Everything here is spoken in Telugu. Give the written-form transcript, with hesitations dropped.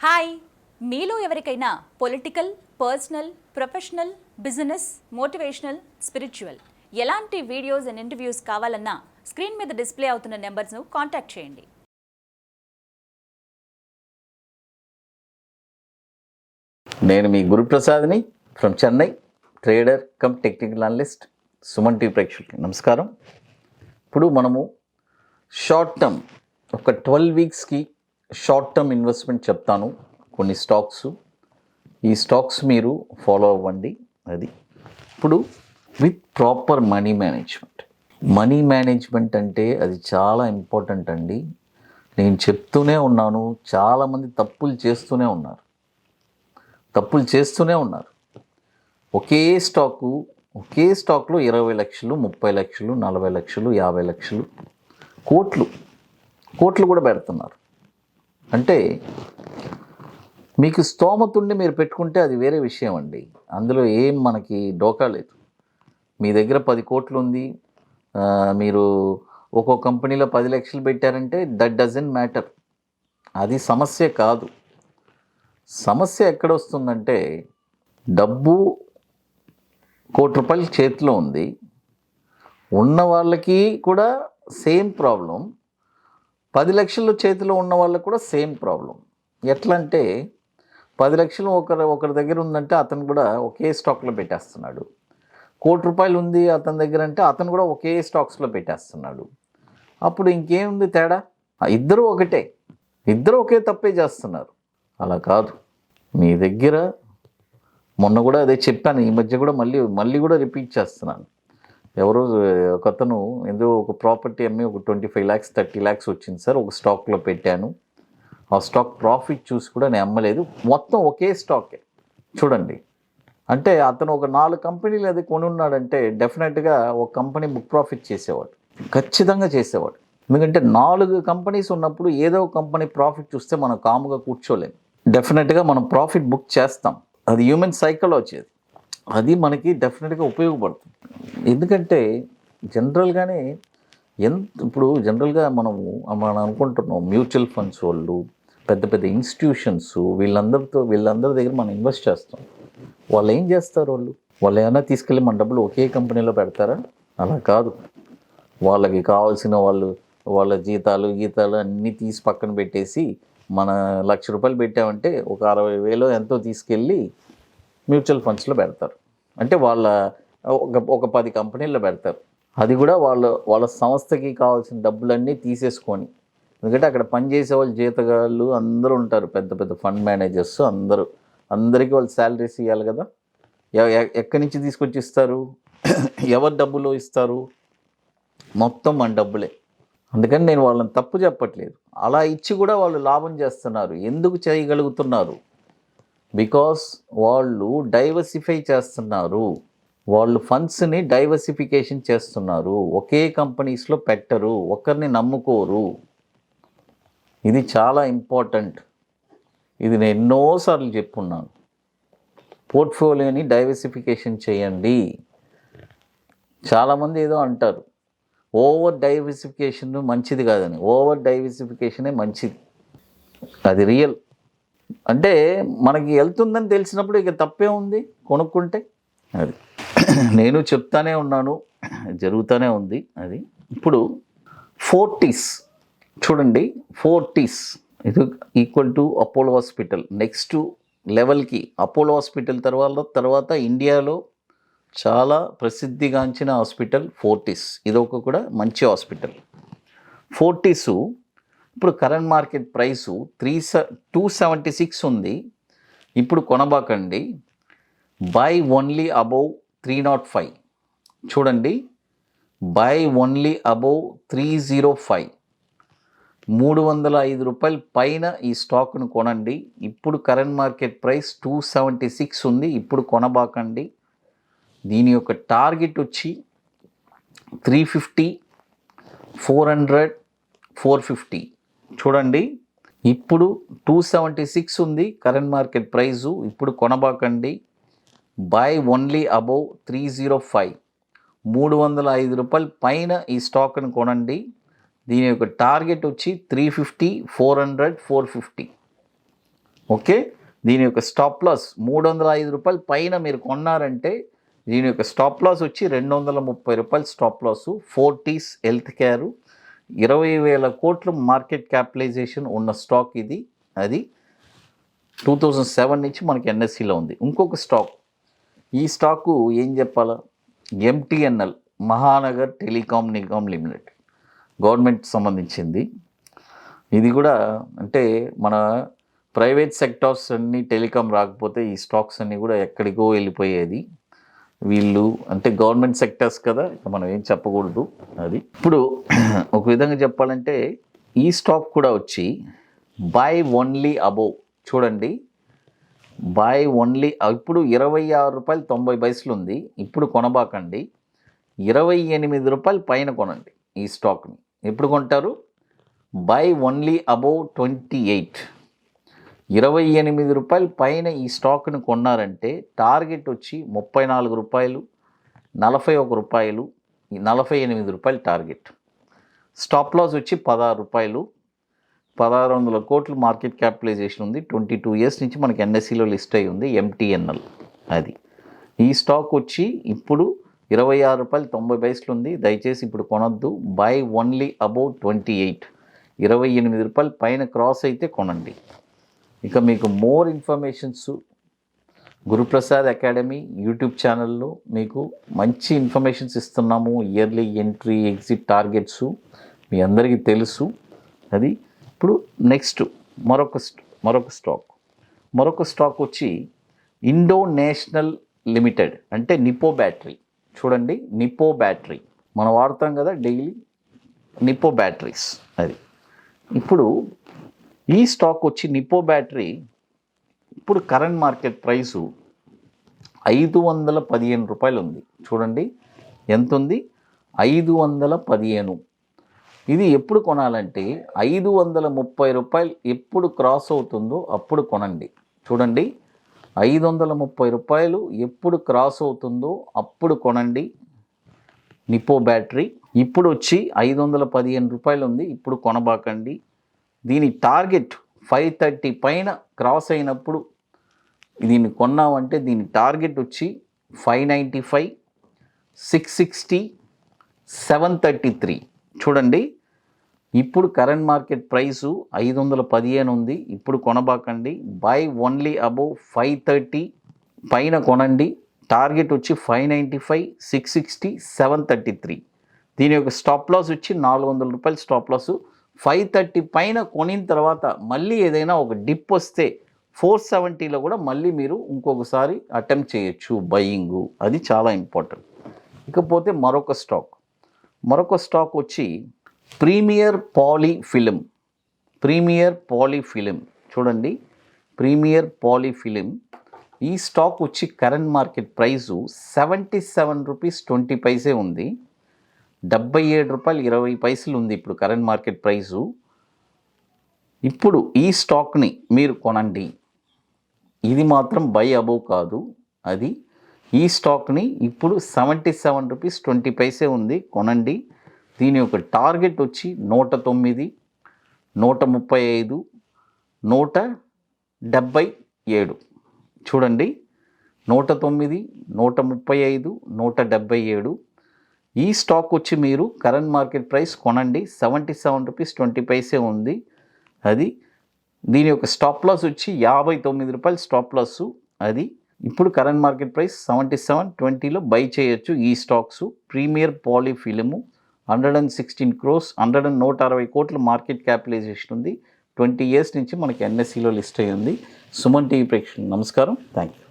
హాయ్, మీలో ఎవరికైనా political, personal, professional, business, motivational, spiritual ఎలాంటి వీడియోస్ అండ్ ఇంటర్వ్యూస్ కావాలన్నా స్క్రీన్ మీద డిస్ప్లే అవుతున్న నెంబర్స్ను కాంటాక్ట్ చేయండి. నేను మీ గురుప్రసాద్ని from Chennai, trader cum technical analyst. Suman TV ప్రేక్షకులకి నమస్కారం. ఇప్పుడు మనము షార్ట్ టర్మ్ ఒక 12 వీక్స్కి షార్ట్ టర్మ్ ఇన్వెస్ట్మెంట్ చెప్తాను. కొన్ని స్టాక్స్, ఈ స్టాక్స్ మీరు ఫాలో అవ్వండి. అది ఇప్పుడు with proper money management. Money management అంటే అది చాలా ఇంపార్టెంట్ అండి. నేను చెప్తూనే ఉన్నాను, చాలామంది తప్పులు చేస్తూనే ఉన్నారు. ఒకే స్టాక్లో 20 లక్షలు, 30 లక్షలు, 40 లక్షలు, 50 లక్షలు, కోట్లు కూడా పెడుతున్నారు. అంటే మీకు స్తోమత ఉండి మీరు పెట్టుకుంటే అది వేరే విషయం అండి. అందులో ఏం మనకి డోకా లేదు. మీ దగ్గర 10 కోట్లు ఉంది, మీరు ఒక్కో కంపెనీలో 10 లక్షలు పెట్టారంటే దట్ డజంట్ మ్యాటర్. అది సమస్య కాదు. సమస్య ఎక్కడొస్తుందంటే డబ్బు ₹1,00,00,000 చేతిలో ఉంది, ఉన్న వాళ్ళకి కూడా సేమ్ ప్రాబ్లం, 10 లక్షలు చేతిలో ఉన్న వాళ్ళకి కూడా సేమ్ ప్రాబ్లం. ఎట్లా అంటే 10 లక్షలు ఒకరి దగ్గర ఉందంటే అతను కూడా ఒకే స్టాక్లో పెట్టేస్తున్నాడు. ₹1,00,00,000 ఉంది అతని దగ్గర అంటే అతను కూడా ఒకే స్టాక్స్లో పెట్టేస్తున్నాడు. అప్పుడు ఇంకేముంది తేడా? ఇద్దరు ఒకే తప్పే చేస్తున్నారు. అలా కాదు. మీ దగ్గర మొన్న కూడా అదే చెప్పాను, ఈ మధ్య కూడా మళ్ళీ కూడా రిపీట్ చేస్తున్నాను. ఎవరో ఒకతను ఏదో ఒక ప్రాపర్టీ అమ్మి ఒక 25 lakhs 30 lakhs వచ్చింది సార్, ఒక స్టాక్లో పెట్టాను, ఆ స్టాక్ ప్రాఫిట్ చూసి కూడా నేను అమ్మలేదు, మొత్తం ఒకే స్టాకే. చూడండి, అంటే అతను ఒక 4 కంపెనీలు అది కొని ఉన్నాడంటే డెఫినెట్గా ఒక కంపెనీ బుక్ ప్రాఫిట్ చేసేవాడు, ఖచ్చితంగా చేసేవాడు. ఎందుకంటే 4 కంపెనీస్ ఉన్నప్పుడు ఏదో ఒక కంపెనీ ప్రాఫిట్ చూస్తే మనం కాముగా కూర్చోలేము. డెఫినెట్గా మనం ప్రాఫిట్ బుక్ చేస్తాం. అది హ్యూమన్ సైకాలజీ. అది మనకి డెఫినెట్గా ఉపయోగపడుతుంది. ఎందుకంటే ఇప్పుడు జనరల్గా మనం అనుకుంటున్నాం మ్యూచువల్ ఫండ్స్ వాళ్ళు, పెద్ద ఇన్స్టిట్యూషన్స్, వీళ్ళందరి దగ్గర మనం ఇన్వెస్ట్ చేస్తాం. వాళ్ళు ఏం చేస్తారు? వాళ్ళు ఏమైనా తీసుకెళ్ళి మన డబ్బులు ఒకే కంపెనీలో పెడతారా? అలా కాదు. వాళ్ళకి కావాల్సిన వాళ్ళ జీతాలు అన్నీ తీసి పక్కన పెట్టేసి మన ₹1,00,000 పెట్టామంటే ఒక 60,000 ఎంతో తీసుకెళ్ళి మ్యూచువల్ ఫండ్స్లో పెడతారు. అంటే ఒక 10 కంపెనీల్లో పెడతారు. అది కూడా వాళ్ళ సంస్థకి కావాల్సిన డబ్బులన్నీ తీసేసుకొని. ఎందుకంటే అక్కడ పనిచేసే వాళ్ళు, జీతగాళ్ళు అందరూ ఉంటారు, పెద్ద ఫండ్ మేనేజర్స్ అందరికీ వాళ్ళు శాలరీస్ ఇవ్వాలి కదా. ఎక్కడి నుంచి తీసుకొచ్చి ఇస్తారు? ఎవరి డబ్బులు ఇస్తారు? మొత్తం మన డబ్బులే. అందుకని నేను వాళ్ళని తప్పు చెప్పట్లేదు. అలా ఇచ్చి కూడా వాళ్ళు లాభం చేస్తున్నారు. ఎందుకు చేయగలుగుతున్నారు? బికాస్ వాళ్ళు డైవర్సిఫై చేస్తున్నారు. వాళ్ళు ఫండ్స్ని డైవర్సిఫికేషన్ చేస్తున్నారు. ఒకే కంపెనీస్లో పెట్టరు, ఒకరిని నమ్ముకోరు. ఇది చాలా ఇంపార్టెంట్. ఇది నేను ఎన్నోసార్లు చెప్పున్నాను. పోర్ట్ఫోలియోని డైవర్సిఫికేషన్ చేయండి. చాలామంది ఏదో అంటారు ఓవర్ డైవర్సిఫికేషన్ మంచిది కాదని. ఓవర్ డైవర్సిఫికేషనే మంచిది, అది రియల్. అంటే మనకి వెళ్తుందని తెలిసినప్పుడు ఇక తప్పే ఉంది కొనుక్కుంటే. అది నేను చెప్తానే ఉన్నాను, జరుగుతూనే ఉంది. అది ఇప్పుడు 40s చూడండి, 40s ఇది equal to Apollo hospital. Next లెవెల్కి అపోలో హాస్పిటల్ తర్వాత ఇండియాలో చాలా ప్రసిద్ధిగాంచిన హాస్పిటల్ ఫోర్టిస్. ఇదొక కూడా మంచి హాస్పిటల్. ఫోర్టిస్ ఇప్పుడు కరెంట్ మార్కెట్ ప్రైసు 276 ఉంది. ఇప్పుడు కొనబాకండి. By only above 305. చూడండి, బై ఓన్లీ అబౌవ్ 305. ₹305 పైన ఈ స్టాక్ను కొనండి. ఇప్పుడు కరెంట్ మార్కెట్ ప్రైస్ 276 ఉంది. ఇప్పుడు కొనబాకండి. దీని యొక్క టార్గెట్ వచ్చి 350, 400, 450. చూడండి, ఇప్పుడు 276 ఉంది కరెంట్ మార్కెట్ ప్రైజు. ఇప్పుడు కొనబాకండి. By only above 305. ₹305 పైన ఈ స్టాక్ను కొనండి. దీని యొక్క టార్గెట్ వచ్చి 350, 400, 450. ఓకే, దీని యొక్క స్టాప్ లాస్ 305 రూపాయలు పైన మీరు కొన్నారంటే దీని యొక్క స్టాప్ లాస్ వచ్చి 230 రూపాయలు stop loss. Fortis health care 20,000 కోట్ల మార్కెట్ క్యాపిటలైజేషన్ ఉన్న స్టాక్ ఇది. అది 2007 నుంచి మనకి ఎన్ఎస్సిలో ఉంది. ఇంకొక స్టాక్, ఈ స్టాకు ఏం చెప్పాలా, MTNL Mahanagar telecom Nigam limited, government సంబంధించింది. ఇది కూడా అంటే మన ప్రైవేట్ సెక్టార్స్ అన్నీ టెలికాం రాకపోతే ఈ స్టాక్స్ అన్నీ కూడా ఎక్కడికో వెళ్ళిపోయేది. వీళ్ళు అంటే గవర్నమెంట్ సెక్టర్స్ కదా, ఇక మనం ఏం చెప్పకూడదు. అది ఇప్పుడు ఒక విధంగా చెప్పాలంటే ఈ స్టాక్ కూడా వచ్చి బై ఓన్లీ అబోవ్, చూడండి బై ఓన్లీ, ఇప్పుడు 26 రూపాయలు 90 పైసలు ఉంది. ఇప్పుడు కొనబాకండి, 28 రూపాయలు పైన కొనండి ఈ స్టాక్ని. ఎప్పుడు కొంటారు? బై ఓన్లీ అబోవ్ 28, 28 రూపాయలు పైన ఈ స్టాక్ను కొన్నారంటే టార్గెట్ వచ్చి 34 రూపాయలు, 41 రూపాయలు, 48 రూపాయలు టార్గెట్. స్టాప్ లాస్ వచ్చి 16 రూపాయలు. 1600 కోట్లు మార్కెట్ క్యాపిటలైజేషన్ ఉంది. 22 ఇయర్స్ నుంచి మనకి ఎన్ఎస్సిలో లిస్ట్ అయి ఉంది ఎంటీఎన్ఎల్. అది ఈ స్టాక్ వచ్చి ఇప్పుడు 26 రూపాయలు 90 పైసలు ఉంది. దయచేసి ఇప్పుడు కొనొద్దు. బై ఓన్లీ అబౌవ్ 28, 28 రూపాయలు పైన క్రాస్ అయితే కొనండి. ఇక మీకు more informations Guruprasad academy YouTube ఛానల్లో మీకు మంచి ఇన్ఫర్మేషన్స్ ఇస్తున్నాము. ఇయర్లీ ఎంట్రీ ఎగ్జిట్ టార్గెట్స్ మీ అందరికీ తెలుసు. అది ఇప్పుడు నెక్స్ట్ మరొక స్టాక్ వచ్చి ఇండో నేషనల్ లిమిటెడ్, అంటే నిపో బ్యాటరీ. చూడండి నిపో బ్యాటరీ మనం వాడతాం కదా డైలీ, నిపో బ్యాటరీస్. అది ఇప్పుడు ఈ స్టాక్ వచ్చి నిపో బ్యాటరీ ఇప్పుడు కరెంట్ మార్కెట్ ప్రైసు 515 రూపాయలు ఉంది. చూడండి ఎంత ఉంది, 515. ఇది ఎప్పుడు కొనాలంటే 530 రూపాయలు ఎప్పుడు క్రాస్ అవుతుందో అప్పుడు కొనండి. చూడండి 530 రూపాయలు ఎప్పుడు క్రాస్ అవుతుందో అప్పుడు కొనండి నిపో బ్యాటరీ. ఇప్పుడు వచ్చి 515 రూపాయలు ఉంది, ఇప్పుడు కొనబాకండి. దీని టార్గెట్ 530 పైన క్రాస్ అయినప్పుడు దీన్ని కొన్నామంటే దీని టార్గెట్ వచ్చి 595, 660, 733. చూడండి ఇప్పుడు కరెంట్ మార్కెట్ ప్రైసు 515 ఉంది, ఇప్పుడు కొనబాకండి. బై ఓన్లీ అబోవ్ 530 పైన కొనండి. టార్గెట్ వచ్చి 595, 660, 733. దీని యొక్క స్టాప్ లాస్ వచ్చి 400 రూపాయలు స్టాప్ లాసు. 530 పైన కొనిన తర్వాత మళ్ళీ ఏదైనా ఒక డిప్ వస్తే 470లో కూడా మళ్ళీ మీరు ఇంకొకసారి అటెంప్ట్ చేయొచ్చు బయింగు. అది చాలా ఇంపార్టెంట్. ఇకపోతే మరొక స్టాక్ వచ్చి ప్రీమియర్ పాలీఫిలిం. చూడండి ప్రీమియర్ పాలీఫిలిం. ఈ స్టాక్ వచ్చి current market price 77 rupees 20 paise ఉంది. 77 రూపాయలు 20 పైసలు ఉంది ఇప్పుడు కరెంట్ మార్కెట్ ప్రైసు. ఇప్పుడు ఈ స్టాక్ని మీరు కొనండి. ఇది మాత్రం బై అబోవ్ కాదు. అది ఈ స్టాక్ని ఇప్పుడు 77 రూపీస్ 20 పైసే ఉంది, కొనండి. దీని యొక్క టార్గెట్ వచ్చి 109, 135, 177. చూడండి 109, 135, 177. ఈ స్టాక్ వచ్చి మీరు కరెంట్ మార్కెట్ ప్రైస్ కొనండి. 77 రూపీస్ 20 పైసే ఉంది. అది దీని యొక్క స్టాప్ లాస్ వచ్చి 59 రూపాయలు స్టాప్ లాసు. అది ఇప్పుడు కరెంట్ మార్కెట్ ప్రైస్ 77.20లో బై చేయొచ్చు ఈ స్టాక్స్. ప్రీమియర్ పాలీఫిలిము 116 crores, 160 కోట్ల మార్కెట్ క్యాపిటలైజేషన్ ఉంది. 20 ఇయర్స్ నుంచి మనకి ఎన్ఎస్సిలో లిస్ట్ అయ్యి ఉంది. సుమన్ టీవీ ప్రేక్షకులకు నమస్కారం. Thank you.